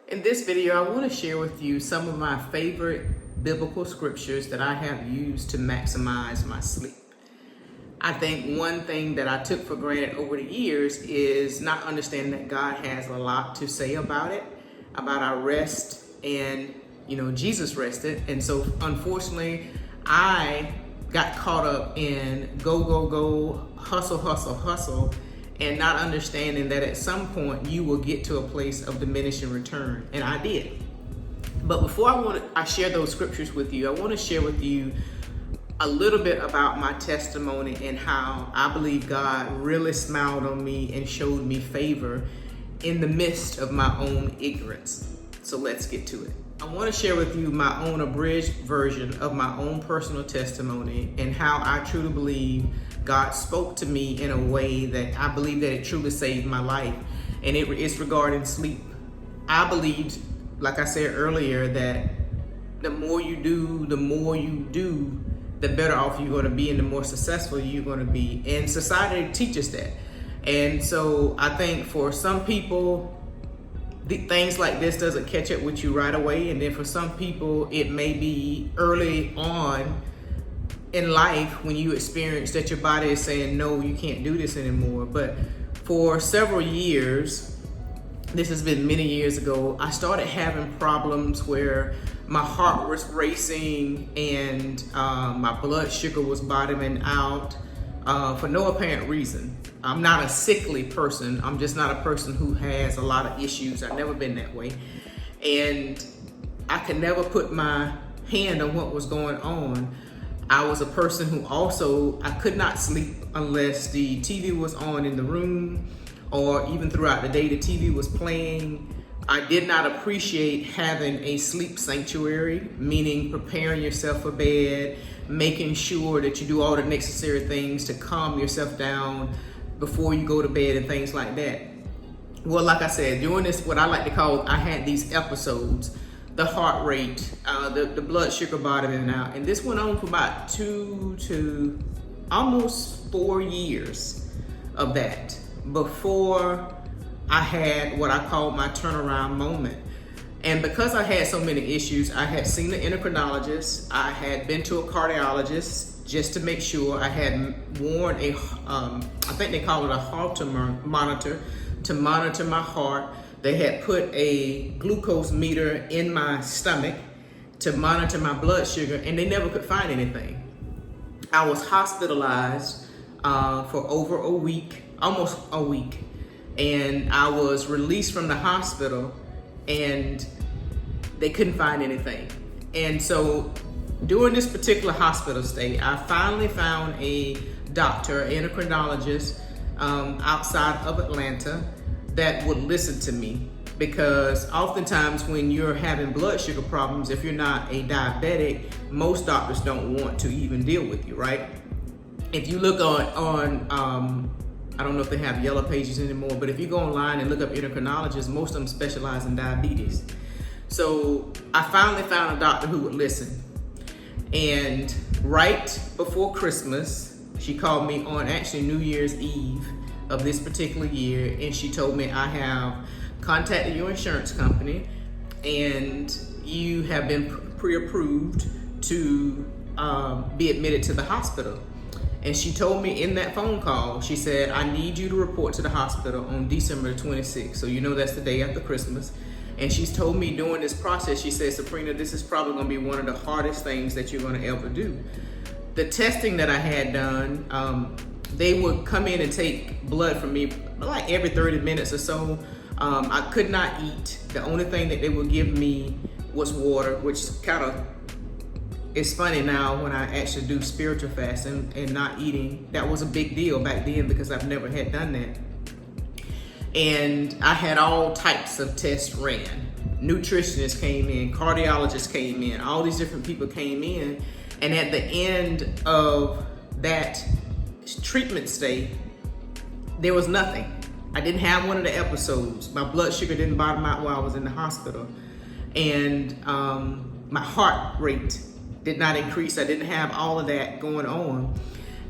In this video, I want to share with you some of my favorite biblical scriptures that I have used to maximize my sleep. I think one thing that I took for granted over the years is not understanding that God has a lot to say about it, about our rest, and Jesus rested. And so unfortunately, I got caught up in go, hustle, and not understanding that at some point you will get to a place of diminishing return. And I did. But before I share those scriptures with you, I want to share with you a little bit about my testimony and how I believe God really smiled on me and showed me favor in the midst of my own ignorance. So let's get to it. I want to share with you my own abridged version of my own personal testimony and how I truly believe God spoke to me in a way that I believe that it truly saved my life. And it's regarding sleep. I believed, like I said earlier, that the more you do, the better off you're going to be and the more successful you're going to be. And society teaches that. And so I think for some people, things like this doesn't catch up with you right away. And then for some people, it may be early on in life when you experience that your body is saying, no, you can't do this anymore. But for several years, this has been many years ago, I started having problems where my heart was racing and my blood sugar was bottoming out for no apparent reason. I'm not a sickly person. I'm just not a person who has a lot of issues. I've never been that way. And I could never put my hand on what was going on. I was a person who also, I could not sleep unless the TV was on in the room, or even throughout the day the TV was playing. I did not appreciate having a sleep sanctuary, meaning preparing yourself for bed, making sure that you do all the necessary things to calm yourself down before you go to bed and things like that. Well, like I said, during this, what I like to call, I had these episodes, the heart rate, the blood sugar bottoming out. And this went on for about 2 to almost 4 years of that before I had what I call my turnaround moment. And because I had so many issues, I had seen an endocrinologist, I had been to a cardiologist just to make sure. I had worn I think they call it a Holter monitor to monitor my heart. They had put a glucose meter in my stomach to monitor my blood sugar, and they never could find anything. I was hospitalized for over a week, almost a week. And I was released from the hospital and they couldn't find anything. And so during this particular hospital stay, I finally found a doctor, an endocrinologist outside of Atlanta that would listen to me. Because oftentimes when you're having blood sugar problems, if you're not a diabetic, most doctors don't want to even deal with you, right? If you look on I don't know if they have yellow pages anymore, but if you go online and look up endocrinologists, most of them specialize in diabetes. So I finally found a doctor who would listen. And right before Christmas, she called me on actually New Year's Eve of this particular year, and she told me, I have contacted your insurance company and you have been pre-approved to be admitted to the hospital. And she told me in that phone call, she said, I need you to report to the hospital on December 26th. So that's the day after Christmas. And she's told me during this process, she said, Sabrina, this is probably going to be one of the hardest things that you're going to ever do. The testing that I had done, they would come in and take blood from me like every 30 minutes or so. I could not eat. The only thing that they would give me was water, which kind of, it's funny now when I actually do spiritual fasting and not eating. That was a big deal back then because I've never had done that. And I had all types of tests ran. Nutritionists came in, cardiologists came in, all these different people came in. And at the end of that treatment stay, there was nothing. I didn't have one of the episodes. My blood sugar didn't bottom out while I was in the hospital. And my heart rate did not increase. I didn't have all of that going on.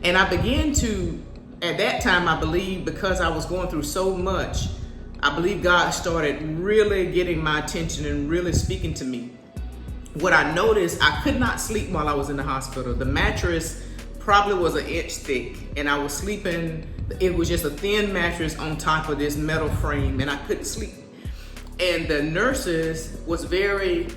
And I began to, at that time, I believe because I was going through so much, I believe God started really getting my attention and really speaking to me. What I noticed, I could not sleep while I was in the hospital. The mattress probably was an inch thick, and I was sleeping, it was just a thin mattress on top of this metal frame, and I couldn't sleep. And the nurses was very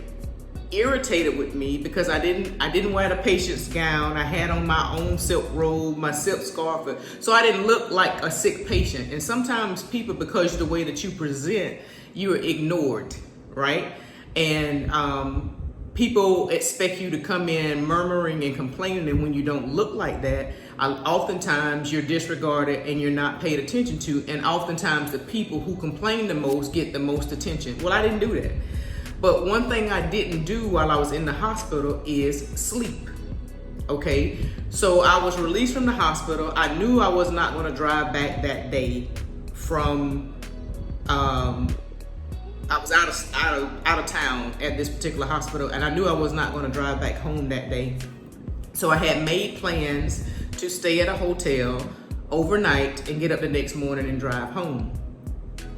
irritated with me because I didn't wear the patient's gown. I had on my own silk robe, my silk scarf, so I didn't look like a sick patient. And sometimes people, because of the way that you present, you are ignored, right? And people expect you to come in murmuring and complaining, and when you don't look like that, oftentimes you're disregarded and you're not paid attention to, and oftentimes the people who complain the most get the most attention. Well, I didn't do that. But one thing I didn't do while I was in the hospital is sleep. Okay, so I was released from the hospital. I knew I was not going to drive back that day from I was out of town at this particular hospital, and I knew I was not going to drive back home that day. So I had made plans to stay at a hotel overnight and get up the next morning and drive home.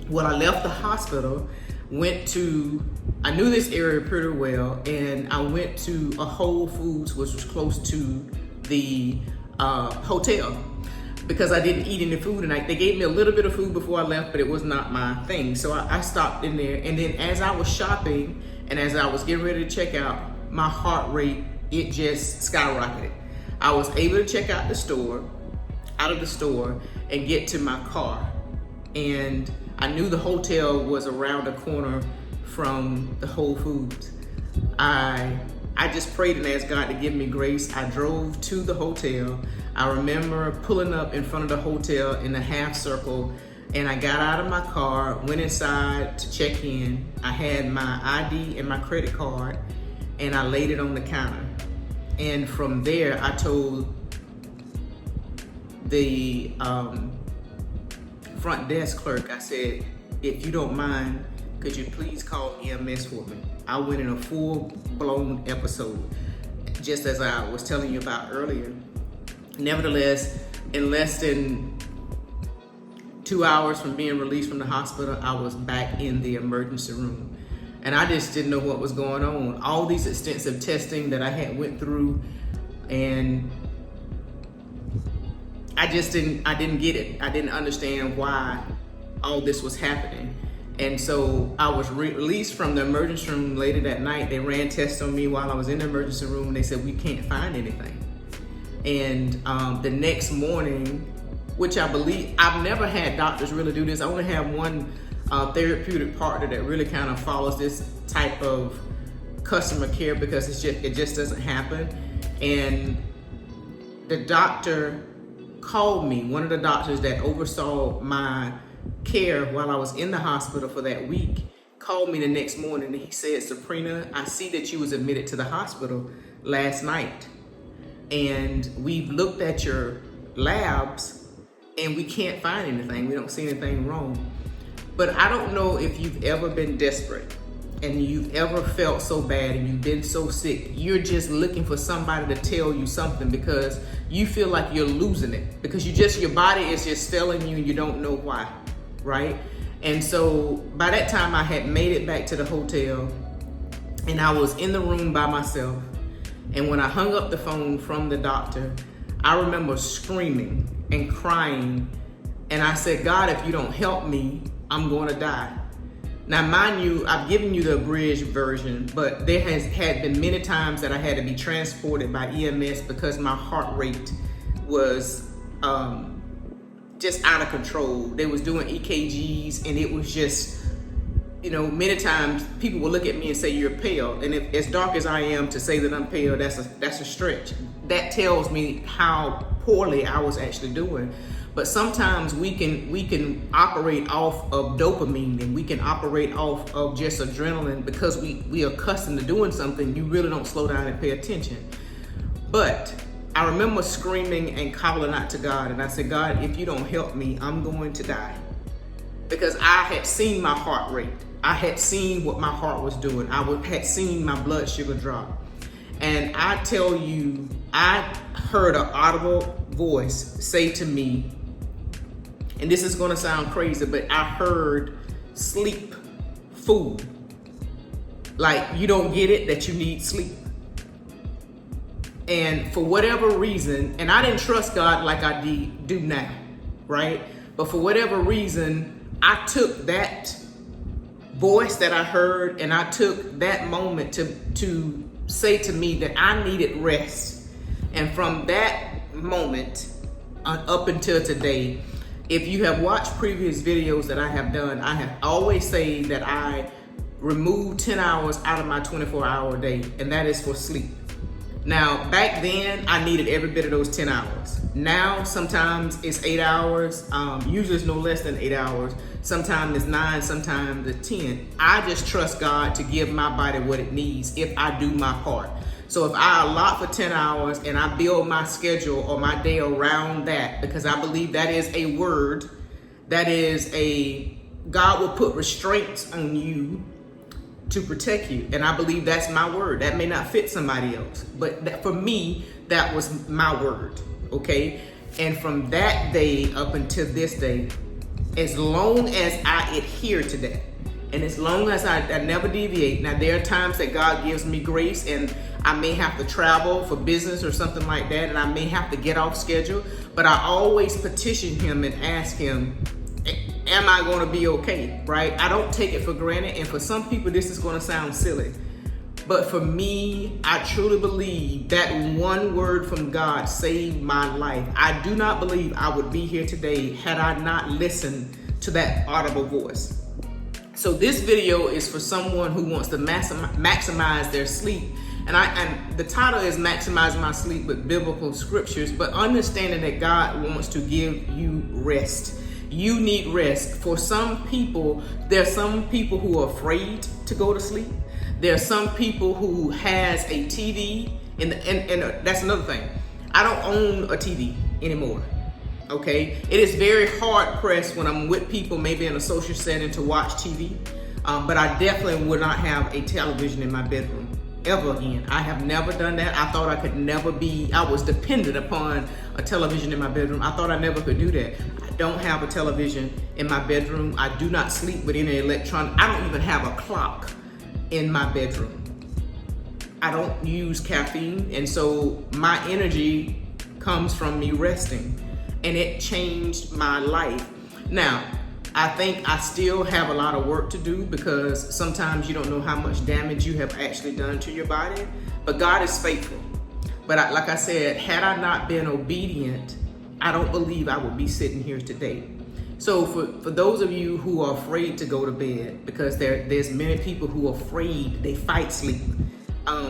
When I left the hospital, I knew this area pretty well, and I went to a Whole Foods, which was close to the hotel, because I didn't eat any food, and they gave me a little bit of food before I left, but it was not my thing. So I stopped in there, and then as I was shopping and as I was getting ready to check out, my heart rate, it just skyrocketed. I was able to check out of the store and get to my car, and I knew the hotel was around the corner from the Whole Foods. I just prayed and asked God to give me grace. I drove to the hotel. I remember pulling up in front of the hotel in a half circle, and I got out of my car, went inside to check in. I had my ID and my credit card, and I laid it on the counter. And from there, I told the front desk clerk, I said, if you don't mind, could you please call EMS for me? I went in a full-blown episode, just as I was telling you about earlier. Nevertheless, in less than 2 hours from being released from the hospital, I was back in the emergency room. And I just didn't know what was going on. All these extensive testing that I had went through, and I didn't get it. I didn't understand why all this was happening. And so I was released from the emergency room later that night. They ran tests on me while I was in the emergency room, and they said, we can't find anything. And the next morning, which I believe, I've never had doctors really do this. I only have one therapeutic partner that really kind of follows this type of customer care, because it just doesn't happen. And the doctor called me, one of the doctors that oversaw my care while I was in the hospital for that week, called me the next morning, and he said, Sabrina, I see that you was admitted to the hospital last night, and we've looked at your labs and we can't find anything. We don't see anything wrong. But I don't know if you've ever been desperate and you've ever felt so bad and you've been so sick, you're just looking for somebody to tell you something, because you feel like you're losing it, because your body is just failing you and you don't know why, right? And so by that time I had made it back to the hotel, and I was in the room by myself. And when I hung up the phone from the doctor, I remember screaming and crying, and I said, God, if you don't help me, I'm going to die. Now, mind you, I've given you the abridged version, but there had been many times that I had to be transported by EMS because my heart rate was just out of control. They was doing EKGs, and it was just, many times people will look at me and say, you're pale. And if, as dark as I am, to say that I'm pale, that's a stretch. That tells me how poorly I was actually doing. But sometimes we can operate off of dopamine, and we can operate off of just adrenaline, because we are accustomed to doing something. You really don't slow down and pay attention. But I remember screaming and calling out to God, and I said, God, if you don't help me, I'm going to die. Because I had seen my heart rate. I had seen what my heart was doing. I had seen my blood sugar drop. And I tell you, I heard an audible voice say to me, and this is going to sound crazy, but I heard sleep food. Like, you don't get it that you need sleep. And for whatever reason, and I didn't trust God like I do now, right? But for whatever reason, I took that voice that I heard and I took that moment to say to me that I needed rest. And from that moment up until today, if you have watched previous videos that I have done, I have always said that I remove 10 hours out of my 24-hour day, and that is for sleep. Now, back then, I needed every bit of those 10 hours. Now, sometimes it's 8 hours. Usually it's no less than 8 hours. Sometimes it's 9, sometimes it's 10. I just trust God to give my body what it needs if I do my part. So if I allot for 10 hours and I build my schedule or my day around that, because I believe that is a word, God will put restraints on you to protect you. And I believe that's my word. That may not fit somebody else, but for me, that was my word, okay? And from that day up until this day, as long as I adhere to that, and as long as I never deviate. Now, there are times that God gives me grace and I may have to travel for business or something like that, and I may have to get off schedule, but I always petition him and ask him, am I going to be okay, right? I don't take it for granted, and for some people, this is going to sound silly. But for me, I truly believe that one word from God saved my life. I do not believe I would be here today had I not listened to that audible voice. So this video is for someone who wants to maximize their sleep. And the title is Maximize My Sleep with Biblical Scriptures, but understanding that God wants to give you rest. You need rest. For some people, there are some people who are afraid to go to sleep. There are some people who has a TV, and that's another thing. I don't own a TV anymore. Okay, it is very hard pressed when I'm with people, maybe in a social setting, to watch TV. But I definitely would not have a television in my bedroom ever again. I have never done that. I thought I could never I was dependent upon a television in my bedroom. I thought I never could do that. I don't have a television in my bedroom. I do not sleep with any electronic. I don't even have a clock in my bedroom. I don't use caffeine, and so my energy comes from me resting. And it changed my life. Now, I think I still have a lot of work to do, because sometimes you don't know how much damage you have actually done to your body, but God is faithful. But like I said, had I not been obedient, I don't believe I would be sitting here today. So for those of you who are afraid to go to bed, because there's many people who are afraid, they fight sleep.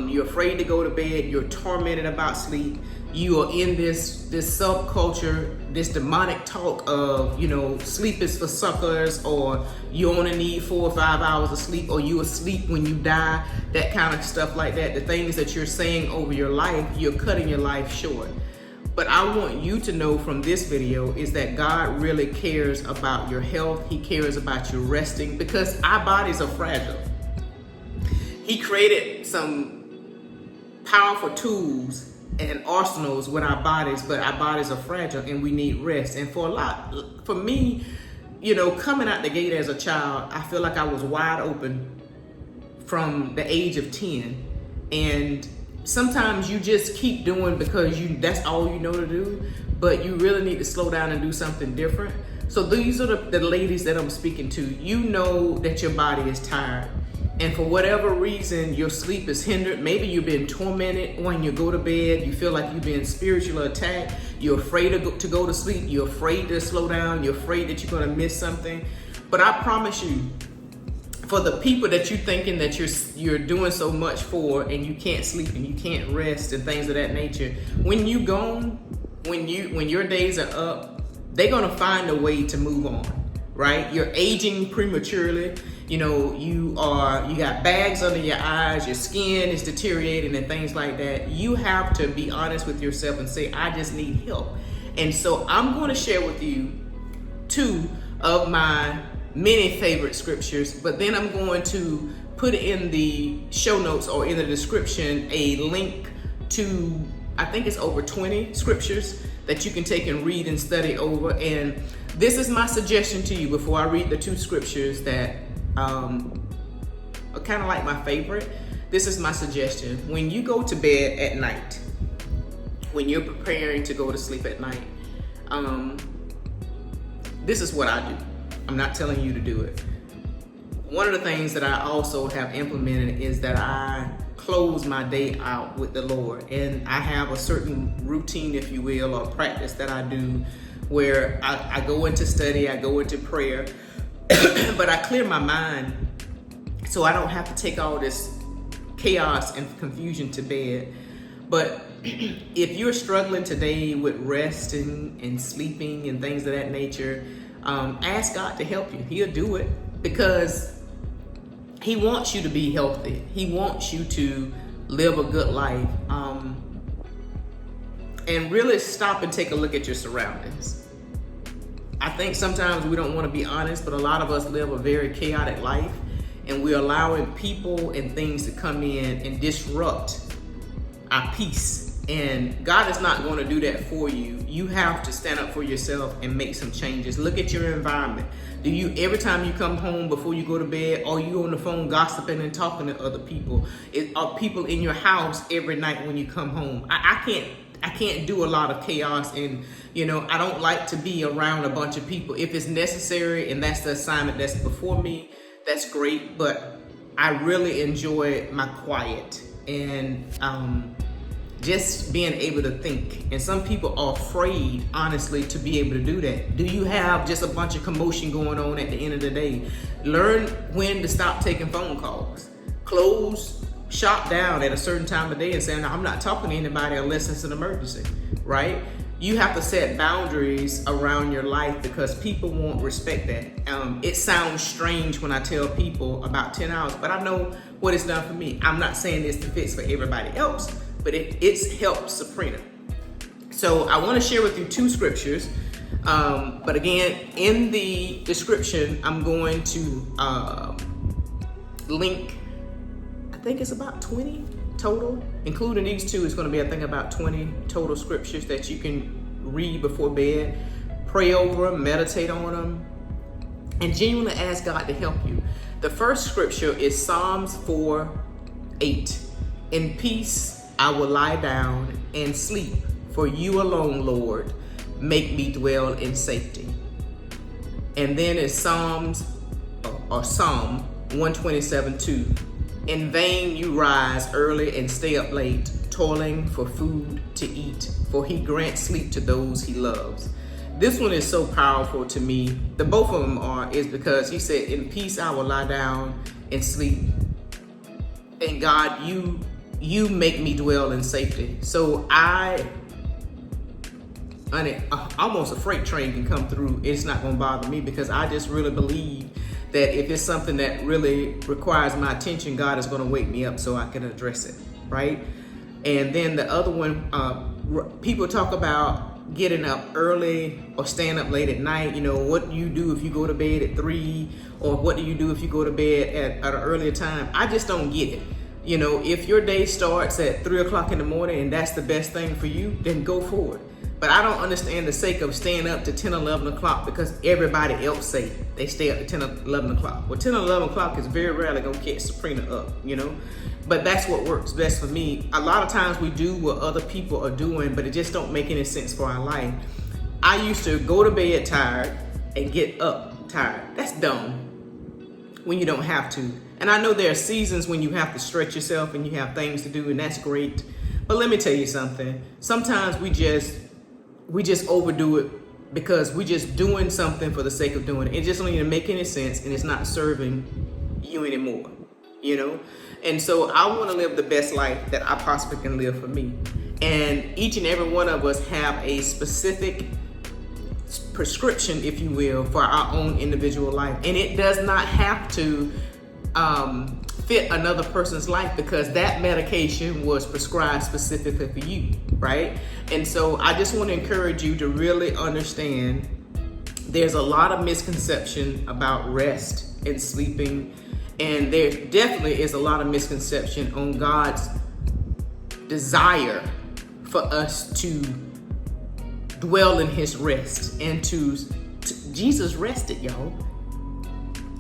You're afraid to go to bed, you're tormented about sleep. You are in this subculture, this demonic talk of, sleep is for suckers, or you only need 4 or 5 hours of sleep, or you asleep when you die, that kind of stuff like that. The things that you're saying over your life, you're cutting your life short. But I want you to know from this video is that God really cares about your health. He cares about you resting, because our bodies are fragile. He created some powerful tools and arsenals with our bodies, but our bodies are fragile and we need rest. And for me, coming out the gate as a child, I feel like I was wide open from the age of 10. And sometimes you just keep doing because that's all you know to do, but you really need to slow down and do something different. So these are the ladies that I'm speaking to. You know that your body is tired. And for whatever reason, your sleep is hindered. Maybe you've been tormented when you go to bed. You feel like you've been spiritually attacked. You're afraid to go to sleep. You're afraid to slow down. You're afraid that you're going to miss something. But I promise you, for the people that you're thinking that you're doing so much for, and you can't sleep and you can't rest and things of that nature, when you gone, when your days are up, they're going to find a way to move on, right? You're aging prematurely. You got bags under your eyes, your skin is deteriorating and things like that. You have to be honest with yourself and say, I just need help. And so I'm going to share with you 2 of my many favorite scriptures, but then I'm going to put in the show notes or in the description a link to, I think it's over 20 scriptures that you can take and read and study over. And this is my suggestion to you before I read the 2 scriptures that are kind of like my favorite. This is my suggestion. When you go to bed at night, when you're preparing to go to sleep at night, this is what I do. I'm not telling you to do it. One of the things that I also have implemented is that I close my day out with the Lord. And I have a certain routine, if you will, or practice that I do where I go into study, I go into prayer, but I clear my mind so I don't have to take all this chaos and confusion to bed. But if you're struggling today with resting and sleeping and things of that nature, ask God to help you. He'll do it because He wants you to be healthy. He wants you to live a good life. And really stop and take a look at your surroundings. I think sometimes we don't want to be honest, but a lot of us live a very chaotic life, and we're allowing people and things to come in and disrupt our peace. And God is not going to do that for you. You have to stand up for yourself and make some changes. Look at your environment. Do you, every time you come home before you go to bed, are you on the phone gossiping and talking to other people? Are people in your house every night when you come home? I can't do a lot of chaos, and I don't like to be around a bunch of people. If it's necessary and that's the assignment that's before me, that's great. But I really enjoy my quiet and just being able to think. And some people are afraid, honestly, to be able to do that. Do you have just a bunch of commotion going on at the end of the day? Learn when to stop taking phone calls. Close shop down at a certain time of day and say, no, I'm not talking to anybody unless it's an emergency, right? You have to set boundaries around your life because people won't respect that. It sounds strange when I tell people about 10 hours, but I know what it's done for me. I'm not saying this to fix for everybody else, but it's helped Sabrina. So I want to share with you 2 scriptures. But again, in the description, I'm going to link, I think it's about 20 total, including these 2. It's going to be, I think, about 20 total scriptures that you can read before bed, pray over them, meditate on them, and genuinely ask God to help you. The first scripture is Psalms 4:8. In peace I will lie down and sleep, for you alone, Lord, make me dwell in safety. And then it's Psalm 127:2. In vain you rise early and stay up late, toiling for food to eat, for he grants sleep to those he loves. This one is so powerful to me. The both of them is because he said, in peace I will lie down and sleep. And God, you make me dwell in safety. So almost a freight train can come through. It's not going to bother me because I just really believe that if it's something that really requires my attention, God is going to wake me up so I can address it, right? And then the other one, people talk about getting up early or staying up late at night. What do you do if you go to bed at 3, or what do you do if you go to bed at an earlier time? I just don't get it. If your day starts at 3 o'clock in the morning and that's the best thing for you, then go for it. But I don't understand the sake of staying up to 10, 11 o'clock because everybody else say they stay up to 10, 11 o'clock. Well, 10 or 11 o'clock is very rarely going to catch Sabrina up, But that's what works best for me. A lot of times we do what other people are doing, but it just don't make any sense for our life. I used to go to bed tired and get up tired. That's dumb when you don't have to. And I know there are seasons when you have to stretch yourself and you have things to do, and that's great. But let me tell you something. Sometimes we just overdo it because we're just doing something for the sake of doing it. It just don't even make any sense, and it's not serving you anymore, And so I want to live the best life that I possibly can live for me. And each and every one of us have a specific prescription, if you will, for our own individual life. And it does not have to fit another person's life because that medication was prescribed specifically for you, right? And so I just want to encourage you to really understand there's a lot of misconception about rest and sleeping, and there definitely is a lot of misconception on God's desire for us to dwell in his rest, and to Jesus rested, y'all.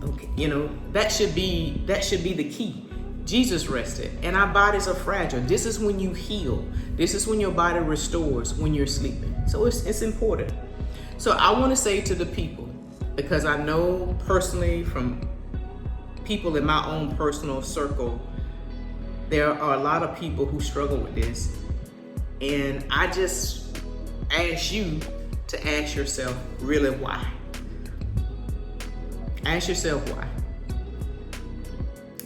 Okay, you know, that should be the key. Jesus rested, and our bodies are fragile. This is when you heal. This is when your body restores, when you're sleeping. So it's important. So I want to say to the people, because I know personally from people in my own personal circle, there are a lot of people who struggle with this. And I just ask you to ask yourself, really, why? Ask yourself why.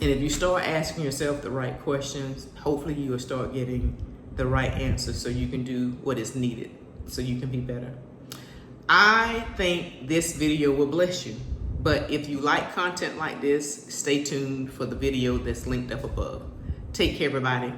And if you start asking yourself the right questions, hopefully you will start getting the right answers so you can do what is needed, so you can be better. I think this video will bless you. But if you like content like this, stay tuned for the video that's linked up above. Take care, everybody.